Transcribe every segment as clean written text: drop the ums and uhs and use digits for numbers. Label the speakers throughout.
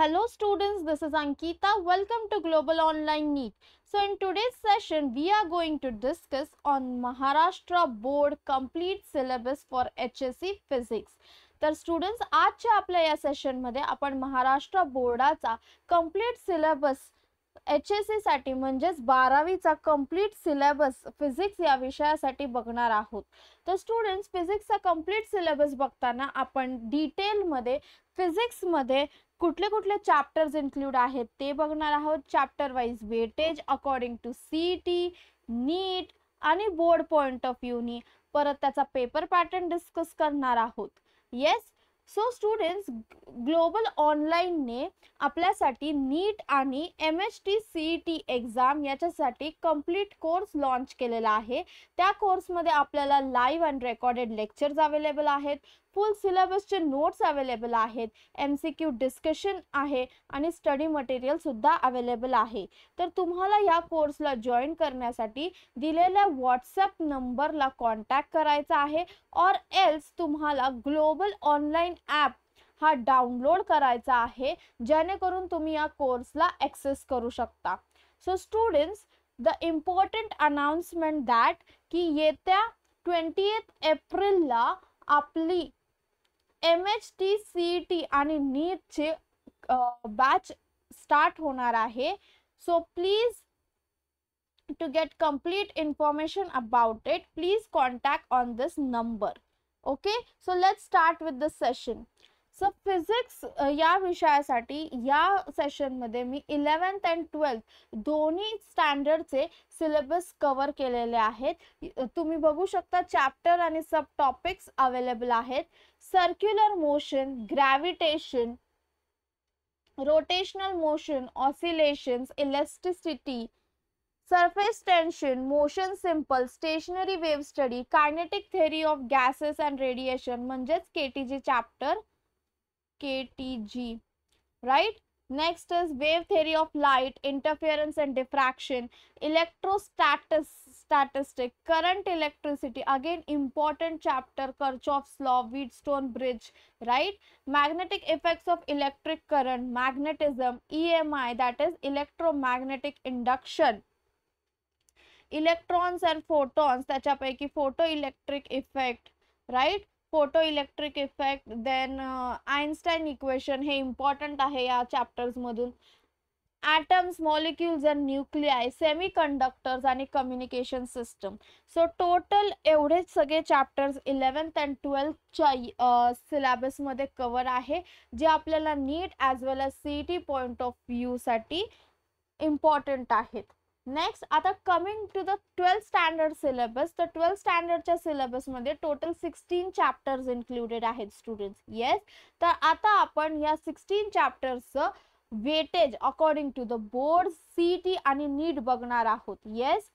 Speaker 1: Hello students, this is Ankita. Welcome to Global Online NEET. So in today's session, we are going to discuss on Maharashtra Board Complete Syllabus for HSC Physics. तर students आजच्या आपल्या या सेशनमध्ये आपण महाराष्ट्र बोर्डाचा complete syllabus HSC साठी म्हणजेच 12वीचा complete syllabus physics या विषयासाठी बघणार आहोत. तर स्टुडंट्स फिजिक्सचा कंप्लीट सिलेबस बघताना आपण डिटेलमध्ये फिजिक्समध्ये कुठले कुठले चॅप्टर्स इन्क्लूड आहेत ते बघणार आहोत. Chapter wise weightage according to CET, NEET आणि बोर्ड पॉइंट ऑफ व्ह्यूनी परत त्याचा पेपर पॅटर्न डिस्कस करणार आहोत. येस, सो स्टुडंट्स ग्लोबल ऑनलाईनने आपल्यासाठी नीट आणि MHT CET एक्झाम याच्यासाठी कंप्लीट कोर्स लॉन्च केलेला आहे. त्या कोर्समध्ये आपल्याला live and recorded lectures available आहेत, फुल सिलेबसचे नोट्स अवेलेबल आहेत, MCQ डिस्कशन आहे आणि स्टडी मटेरियल सुद्धा अवेलेबल आहे. तर तुम्हाला या कोर्सला जॉईन करण्यासाठी दिलेल्या व्हॉट्सॲप नंबरला कॉन्टॅक्ट करायचा आहे और एल्स तुम्हाला ग्लोबल ऑनलाईन ॲप हा डाउनलोड करायचा आहे जेणेकरून तुम्ही या कोर्सला ॲक्सेस करू शकता. So students, the important announcement that की येत्या 20 एप्रिलला आपली MHT CET आणि नीटचे बॅच स्टार्ट होणार आहे. So please to get complete information about it, please contact on this number. Okay, so let's start with the session. So physics या विषयासाठी या सेशन मध्ये मी 11th and 12th दोन्ही स्टँडर्डचे सिलेबस कव्हर केलेले आहेत. तुम्ही बघू शकता चॅप्टर आणि सब टॉपिक्स अवेलेबल आहेत. Circular motion, gravitation, rotational motion, oscillations, elasticity, surface tension, motion simple, stationary wave study, kinetic theory of gases and radiation म्हणजेच KTG chapter, KTG, right? Next is wave theory of light, interference and diffraction, electrostatic, current electricity, again important chapter, Kirchhoff's law, Wheatstone bridge, right? Magnetic effects of electric current, magnetism, EMI, that is electromagnetic induction, electrons and photons, त्याच्यापैकी photo electric effect, right? Photo electric effect, then Einstein equation, हे important आहे या chapters मधून. Atoms, molecules and nuclei, semiconductors आणि communication system. So total एवढेच सगळे chapters 11th and 12thच्या सिलेबसमध्ये कव्हर आहे जे आपल्याला NEET as well as CET point of व्ह्यूसाठी इम्पॉर्टंट आहेत. नेक्स्ट, आता coming to the 12th standard syllabus. तर 12th स्टँडर्डच्या सिलेबसमध्ये टोटल 16 चॅप्टर्स इन्क्लुडेड आहेत स्टुडंट्स. येस, तर आता आपण या 16 चॅप्टर्सचं weightage according to the board, CET आणि नीट बघणार आहोत. Yes,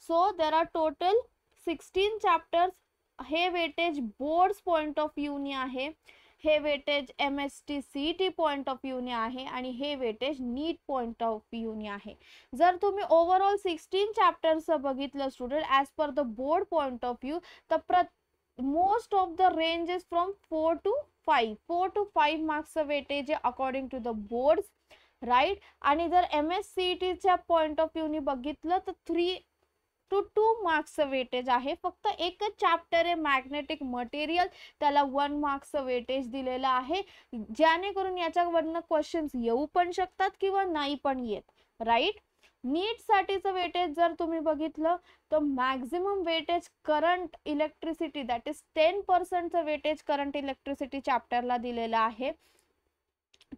Speaker 1: so there are total 16 chapters. हे वेटेज बोर्ड्स पॉइंट ऑफ व्ह्यूने आहे, हे weightage MHT CET point of व्ह्यूने आहे आणि हे वेटेज नीट पॉइंट ऑफ व्ह्यूने आहे. जर तुम्ही ओव्हरऑल 16 चॅप्टर्स बघितलं student as per the board point of view, तर most of the range is from 4 to 5 मार्क्सचं वेटेज आहे according to the boards, right? आणि जर MSCETच्या पॉइंट ऑफ व्ह्यूने बघितलं तर 3 to 2 मार्क्सचं वेटेज आहे. फक्त एकच चॅप्टर आहे मॅग्नेटिक मटेरियल, त्याला 1 मार्क्सचं वेटेज दिलेलं आहे, जेणेकरून याच्यावरनं क्वेश्चन्स येऊ पण शकतात किंवा नाही पण येत, राईट? नीट साठीचं वेटेज जर तुम्ही बघितलं तर maximum weightage current electricity, that is 10%चं वेटेज करंट इलेक्ट्रिसिटी चॅप्टरला दिलेलं आहे.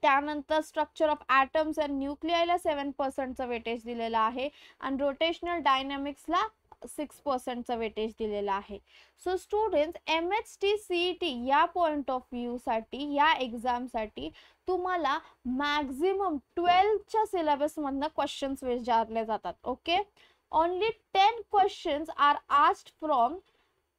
Speaker 1: त्यानंतर स्ट्रक्चर ऑफ ॲटम्स अँड न्यूक्लिआयला 7%चं वेटेज दिलेलं आहे आणि रोटेशनल डायनॅमिक्सला 6%चं वेटेज दिलेलं आहे. सो स्टुडंट्स, MHT CET या पॉइंट ऑफ व्ह्यूसाठी, या एक्झामसाठी तुम्हाला मॅक्झिमम 12च्या सिलेबसमधनं क्वेश्चन्स विचारले जातात. Okay, only 10 questions are asked from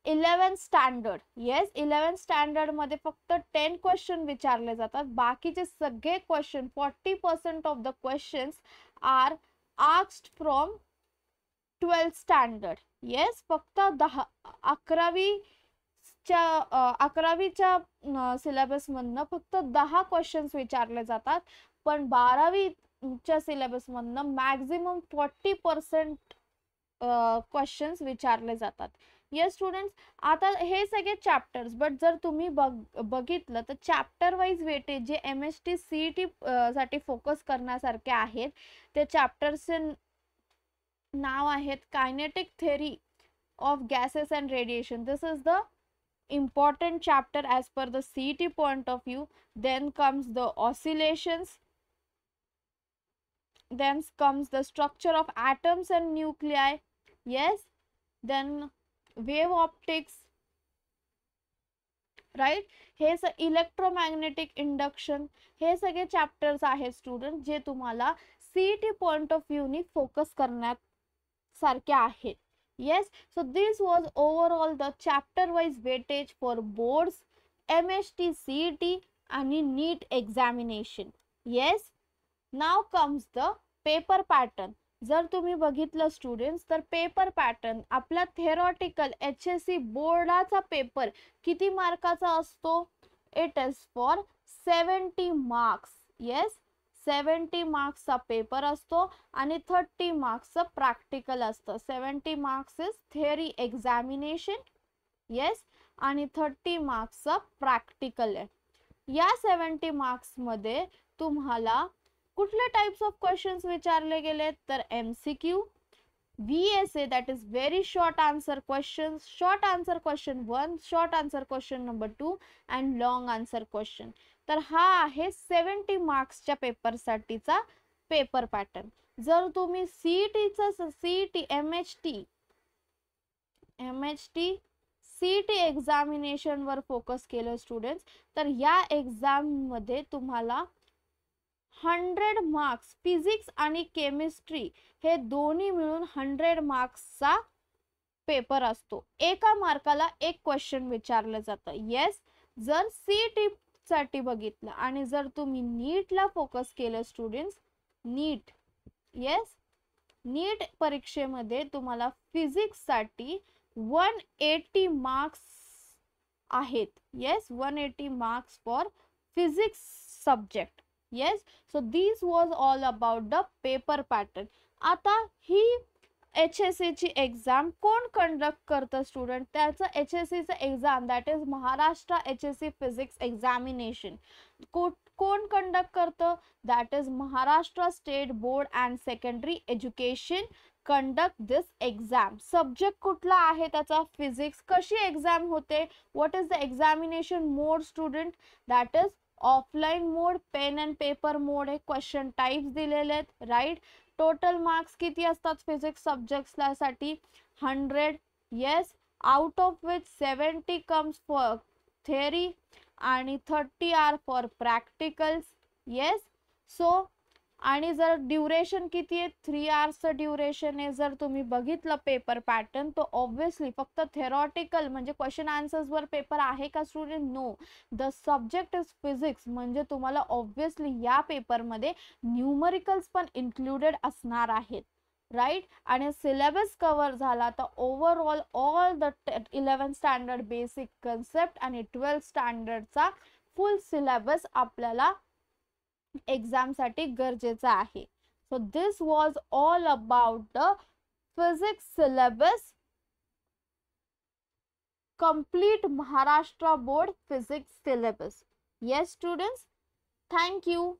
Speaker 1: 11th standard. Yes, 11th standard मध्ये फक्त 10 क्वेश्चन विचारले जातात. बाकीचे सगळे question, 40% of the questions are asked from 12th standard. Yes, फक्त 11वी 11वीच्या सिलेबसमधनं फक्त 10 क्वेश्चन्स विचारले जातात, पण 12वीच्या सिलेबसमधनं मॅक्झिमम 40% क्वेश्चन्स विचारले जातात. येस स्टुडंट्स, आता हे सगळे चॅप्टर्स, बट जर तुम्ही बघितलं तर चॅप्टर वाईज वेटेज जे MST CET साठी फोकस करण्यासारखे आहेत, ते चॅप्टर्सचे नाव आहेत kinetic theory of gases and radiation. This is the important chapter as per the CET point of view. Then comes the oscillations, then comes the structure of atoms and nuclei. Yes, then wave optics, right? हे electromagnetic induction, हे सगळे chapters आहेत student जे तुम्हाला CET point of view नी focus करण्यात सारखे आहेत. Yes, so this was overall the chapter wise weightage for boards, MST CET आणि NEET examination. Yes, now comes the paper pattern. जर तुम्ही बघितलं स्टुडंट्स तर पेपर पॅटर्न आपला थेरॉटिकल HSC बोर्डाचा पेपर किती मार्काचा असतो? It is for 70 marks. Yes, 70 मार्क्सचा पेपर असतो आणि 30 मार्क्सचं प्रॅक्टिकल असतं. 70 marks is theory examination. Yes, आणि 30 मार्क्सचं प्रॅक्टिकल आहे. या 70 मार्क्समध्ये तुम्हाला कुठले टाइप्स ऑफ क्वेश्चन्स विचारले गेले तर MCQ, VSA that is very short answer questions, short answer question 1, short answer question number 2 and long answer question. तर हा आहे 70 मार्क्सच्या पेपरसाठीचा पेपर पॅटर्न. जर तुम्ही CET एक्झामिनेशन वर फोकस केलं स्टुडंट्स तर या एक्झाम मध्ये तुम्हाला 100 मार्क्स फिजिक्स आणि केमिस्ट्री हे दोन्ही मिळून 100 मार्क्सचा पेपर असतो. एका मार्काला एक क्वेश्चन विचारलं जातं. येस, जर CET साठी बघितलं आणि जर तुम्ही नीटला फोकस केलं स्टुडंट्स, नीट, येस, नीट परीक्षेमध्ये तुम्हाला फिजिक्स साठी 180 मार्क्स आहेत. Yes, 180 marks for physics subject. Yes, so this was all about the paper pattern. आता ही HSC ची एक्झाम कोण कंडक्ट करतं स्टुडंट? त्याचं HSC चं exam that is Maharashtra HSC physics examination कोण कंडक्ट करतं? That is Maharashtra state board and secondary education conduct this exam. Subject कुठला आहे त्याचा? फिजिक्स. कशी एक्झाम होते? What is the examination mode student? That is offline mode, pen and paper mode आहे. Question types दिलेले आहेत, राईट. टोटल मार्क्स किती असतात फिजिक्स सब्जेक्ट्सला साठी? 100. Yes, out of which 70 comes for theory आणि 30 are for practicals. Yes, so आणि जर ड्युरेशन किती आहे? 3 आवर्सचं ड्युरेशन आहे. जर तुम्ही बघितलं पेपर पॅटर्न तो ऑब्विसली फक्त थेरॉटिकल म्हणजे क्वेश्चन आन्सर्स वर पेपर आहे का student? No, the subject is physics, म्हणजे तुम्हाला ऑब्विसली या पेपरमध्ये न्यूमरिकल्स पण इन्क्लुडेड असणार आहेत, राईट. आणि सिलेबस कव्हर झाला तर overall all the 11th standard basic concept आणि 12th स्टँडर्डचा फुल सिलेबस आपल्याला एक्झाम साठी गरजेचा आहे. So this was all about the physics syllabus, complete Maharashtra board physics syllabus. Yes students, thank you.